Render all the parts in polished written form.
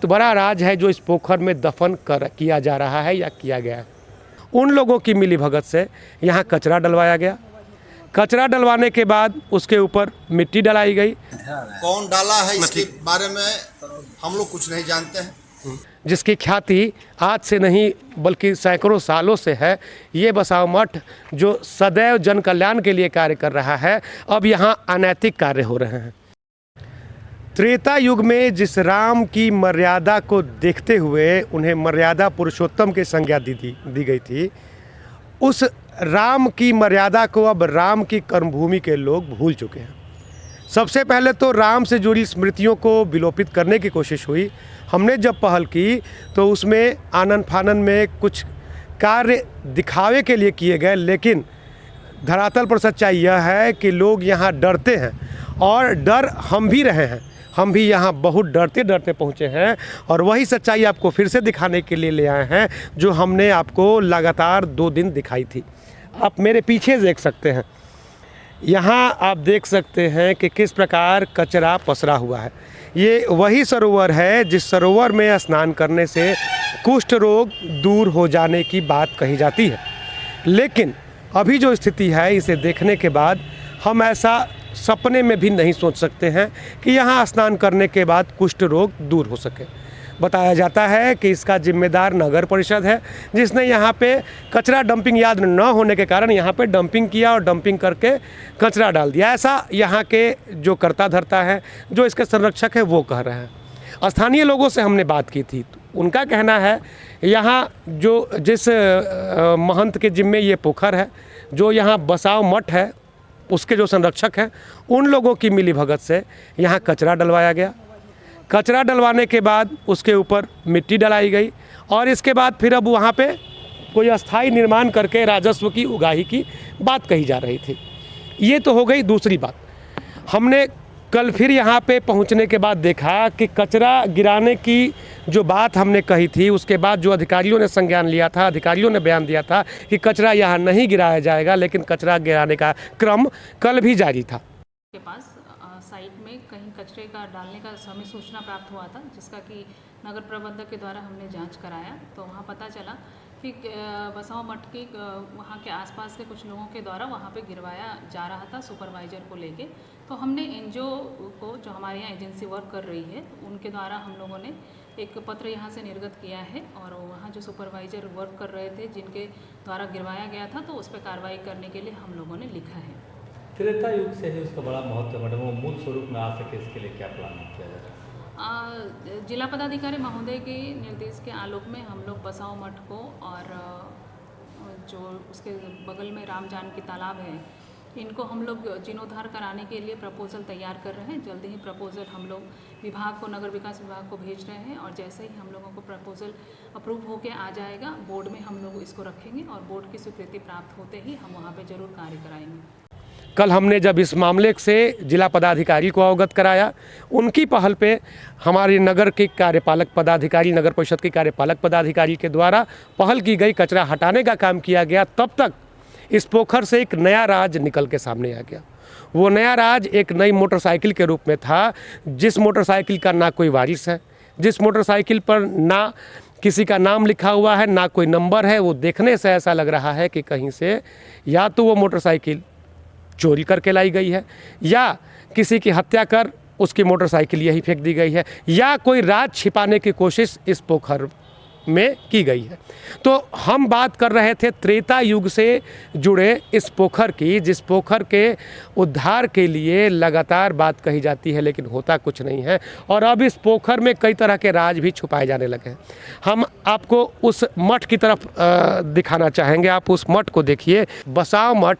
तो बड़ा राज है जो इस पोखर में दफन किया जा रहा है या किया गया है। उन लोगों की मिलीभगत से यहाँ कचरा डलवाया गया। कचरा डलवाने के बाद उसके ऊपर मिट्टी डलाई गई। कौन डाला है इसके बारे में हम लोग कुछ नहीं जानते हैं, जिसकी ख्याति आज से नहीं बल्कि सैकड़ों सालों से है। ये बसाव मठ जो सदैव जन कल्याण के लिए कार्य कर रहा है, अब यहाँ अनैतिक कार्य हो रहे हैं। त्रेता युग में जिस राम की मर्यादा को देखते हुए उन्हें मर्यादा पुरुषोत्तम की संज्ञा दी गई थी, उस राम की मर्यादा को अब राम की कर्मभूमि के लोग भूल चुके हैं। सबसे पहले तो राम से जुड़ी स्मृतियों को विलोपित करने की कोशिश हुई। हमने जब पहल की तो उसमें आनन फानन में कुछ कार्य दिखावे के लिए किए गए, लेकिन धरातल पर सच्चाई यह है कि लोग यहाँ डरते हैं और डर हम भी रहे हैं। हम भी यहाँ बहुत डरते डरते पहुँचे हैं और वही सच्चाई आपको फिर से दिखाने के लिए ले आए हैं जो हमने आपको लगातार 2 दिन दिखाई थी। आप मेरे पीछे देख सकते हैं, यहाँ आप देख सकते हैं कि किस प्रकार कचरा पसरा हुआ है। ये वही सरोवर है जिस सरोवर में स्नान करने से कुष्ठ रोग दूर हो जाने की बात कही जाती है, लेकिन अभी जो स्थिति है इसे देखने के बाद हम ऐसा सपने में भी नहीं सोच सकते हैं कि यहाँ स्नान करने के बाद कुष्ठ रोग दूर हो सके। बताया जाता है कि इसका जिम्मेदार नगर परिषद है, जिसने यहाँ पे कचरा डंपिंग याद न होने के कारण यहाँ पे डंपिंग किया और डंपिंग करके कचरा डाल दिया। ऐसा यहाँ के जो करता धरता है, जो इसके संरक्षक है, वो कह रहे हैं। स्थानीय लोगों से हमने बात की थी, तो उनका कहना है यहाँ जो जिस महंत के जिम्मे ये पोखर है, जो यहाँ बसाव मठ है, उसके जो संरक्षक हैं, उन लोगों की मिलीभगत से यहाँ कचरा डलवाया गया। कचरा डलवाने के बाद उसके ऊपर मिट्टी डलाई गई और इसके बाद फिर अब वहाँ पे कोई अस्थाई निर्माण करके राजस्व की उगाही की बात कही जा रही थी। ये तो हो गई दूसरी बात। हमने कल फिर यहाँ पे पहुँचने के बाद देखा कि कचरा गिराने की जो बात हमने कही थी, उसके बाद जो अधिकारियों ने संज्ञान लिया था, अधिकारियों ने बयान दिया था कि कचरा यहाँ नहीं गिराया जाएगा, लेकिन कचरा गिराने का क्रम कल भी जारी था। के पास साइट में कहीं कचरे का डालने का हमें सूचना प्राप्त हुआ था, जिसका कि नगर प्रबंधक के द्वारा हमने जांच कराया तो वहाँ पता चला कि बसाव मठ की वहाँ के आसपास के कुछ लोगों के द्वारा वहाँ पे गिरवाया जा रहा था सुपरवाइज़र को लेके। तो हमने एनजीओ को, जो हमारे यहाँ एजेंसी वर्क कर रही है, उनके द्वारा हम लोगों ने एक पत्र यहाँ से निर्गत किया है और वहाँ जो सुपरवाइज़र वर्क कर रहे थे, जिनके द्वारा गिरवाया गया था, तो उस पर कार्रवाई करने के लिए हम लोगों ने लिखा है। त्रेता युग से ही उसका बड़ा महत्व है, मैडम, वो मूल स्वरूप में आ सके इसके लिए क्या प्लान किया जाए? जिला पदाधिकारी महोदय के निर्देश के आलोक में हम लोग बसाव मठ को और जो उसके बगल में राम जानकी तालाब है, इनको हम लोग जीर्णोद्धार कराने के लिए प्रपोजल तैयार कर रहे हैं। जल्दी ही प्रपोजल हम लोग विभाग को, नगर विकास विभाग को भेज रहे हैं और जैसे ही हम लोगों को प्रपोजल अप्रूव होके आ जाएगा, बोर्ड में हम लोग इसको रखेंगे और बोर्ड की स्वीकृति प्राप्त होते ही हम वहाँ पे जरूर कार्य कराएंगे। कल हमने जब इस मामले से जिला पदाधिकारी को अवगत कराया, उनकी पहल पे हमारे नगर के कार्यपालक पदाधिकारी, नगर परिषद के कार्यपालक पदाधिकारी के द्वारा पहल की गई, कचरा हटाने का काम किया गया। तब तक इस पोखर से एक नया राज निकल के सामने आ गया। वो नया राज एक नई मोटरसाइकिल के रूप में था, जिस मोटरसाइकिल का ना कोई वारिस है, जिस मोटरसाइकिल पर ना किसी का नाम लिखा हुआ है, ना कोई नंबर है। वो देखने से ऐसा लग रहा है कि कहीं से या तो वो मोटरसाइकिल चोरी करके लाई गई है, या किसी की हत्या कर उसकी मोटरसाइकिल यही फेंक दी गई है, या कोई राज छिपाने की कोशिश इस पोखर में की गई है। तो हम बात कर रहे थे त्रेता युग से जुड़े इस पोखर की, जिस पोखर के उद्धार के लिए लगातार बात कही जाती है, लेकिन होता कुछ नहीं है। और अब इस पोखर में कई तरह के राज भी छुपाए जाने लगे हैं। हम आपको उस मठ की तरफ दिखाना चाहेंगे। आप उस मठ को देखिए, बसाव मठ,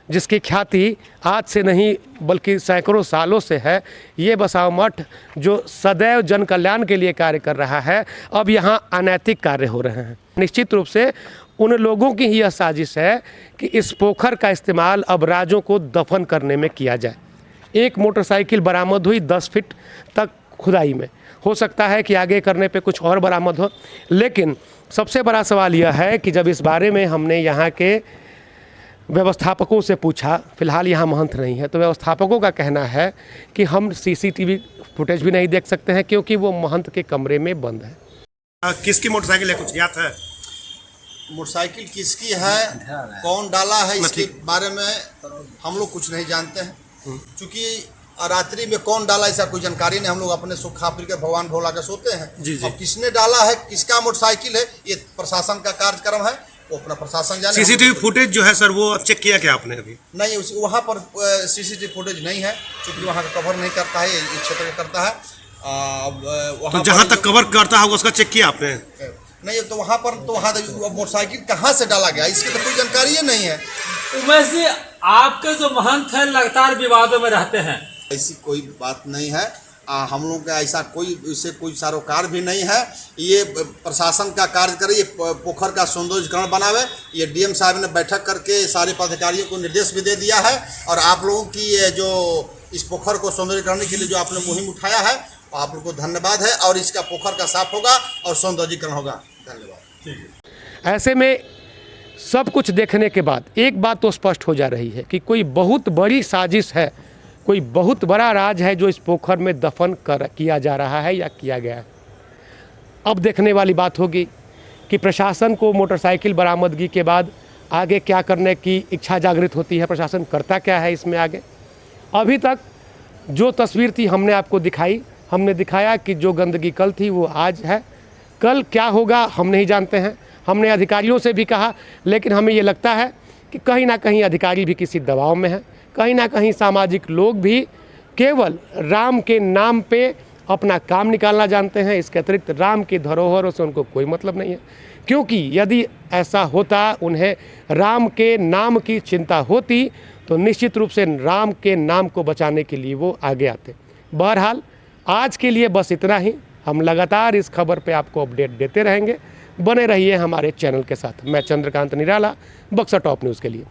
जिसकी ख्याति आज से नहीं बल्कि सैकड़ों सालों से है। ये बसाव मठ जो सदैव जन कल्याण के लिए कार्य कर रहा है, अब यहाँ अनैतिक कार्य हो रहे हैं। निश्चित रूप से उन लोगों की ही यह साजिश है कि इस पोखर का इस्तेमाल अब राजों को दफन करने में किया जाए। एक मोटरसाइकिल बरामद हुई 10 फीट तक खुदाई में, हो सकता है कि आगे करने पे कुछ और बरामद हो, लेकिन सबसे बड़ा सवाल यह है कि जब इस बारे में हमने यहाँ के व्यवस्थापकों से पूछा, फिलहाल यहाँ महंत नहीं है, तो व्यवस्थापकों का कहना है कि हम सीसीटीवी फुटेज भी नहीं देख सकते हैं क्योंकि वो महंत के कमरे में बंद है। किसकी मोटरसाइकिल है, कुछ ज्ञात है? मोटरसाइकिल किसकी है, कौन डाला है, इसके बारे में हम लोग कुछ नहीं जानते हैं। क्योंकि रात्रि में कौन डाला ऐसा कोई जानकारी नहीं। हम लोग अपने सुख खा पी के भगवान भोला के सोते हैं। जी। अब किसने डाला है, किसका मोटरसाइकिल है, ये प्रशासन का कार्यक्रम है, वो अपना प्रशासन जाने। सीसीटीवी फुटेज जो है सर, वो चेक किया क्या आपने अभी? नहीं, वहाँ पर सीसीटीवी फुटेज नहीं है, क्योंकि वहाँ का कवर नहीं करता है, ये क्षेत्र का करता है। तो जहाँ तक कवर करता है उसका चेक किया आपने? नहीं, तो वहाँ पर तो वहाँ मोटरसाइकिल कहाँ से डाला गया इसकी तो कोई जानकारी ही नहीं है। उमेश जी, आपके जो महंत है लगातार विवादों में रहते हैं। ऐसी कोई बात नहीं है। हम लोगों का ऐसा कोई सरोकार भी नहीं है। ये प्रशासन का कार्य करे, ये पोखर का सौंदर्यीकरण बनावे। ये डीएम साहब ने बैठक करके सारे पदाधिकारियों को निर्देश भी दे दिया है। और आप लोगों की ये जो इस पोखर को सौंदर्यीकरण के लिए जो आपने मुहिम उठाया है, आप लोग को धन्यवाद है। और इसका पोखर का साफ होगा और सौंदर्यीकरण होगा। धन्यवाद। ऐसे में सब कुछ देखने के बाद एक बात तो स्पष्ट हो जा रही है कि कोई बहुत बड़ी साजिश है, कोई बहुत बड़ा राज है जो इस पोखर में दफन किया जा रहा है या किया गया है। अब देखने वाली बात होगी कि प्रशासन को मोटरसाइकिल बरामदगी के बाद आगे क्या करने की इच्छा जागृत होती है, प्रशासन करता क्या है इसमें आगे। अभी तक जो तस्वीर थी हमने आपको दिखाई, हमने दिखाया कि जो गंदगी कल थी वो आज है। कल क्या होगा हम नहीं जानते हैं। हमने अधिकारियों से भी कहा, लेकिन हमें ये लगता है कि कहीं ना कहीं अधिकारी भी किसी दबाव में है, कहीं ना कहीं सामाजिक लोग भी केवल राम के नाम पे अपना काम निकालना जानते हैं। इसके अतिरिक्त राम की धरोहरों से उनको कोई मतलब नहीं है। क्योंकि यदि ऐसा होता, उन्हें राम के नाम की चिंता होती, तो निश्चित रूप से राम के नाम को बचाने के लिए वो आगे आते। बहरहाल आज के लिए बस इतना ही। हम लगातार इस खबर पे आपको अपडेट देते रहेंगे। बने रहिए हमारे चैनल के साथ। मैं चंद्रकांत निराला, बक्सर टॉप न्यूज़ के लिए।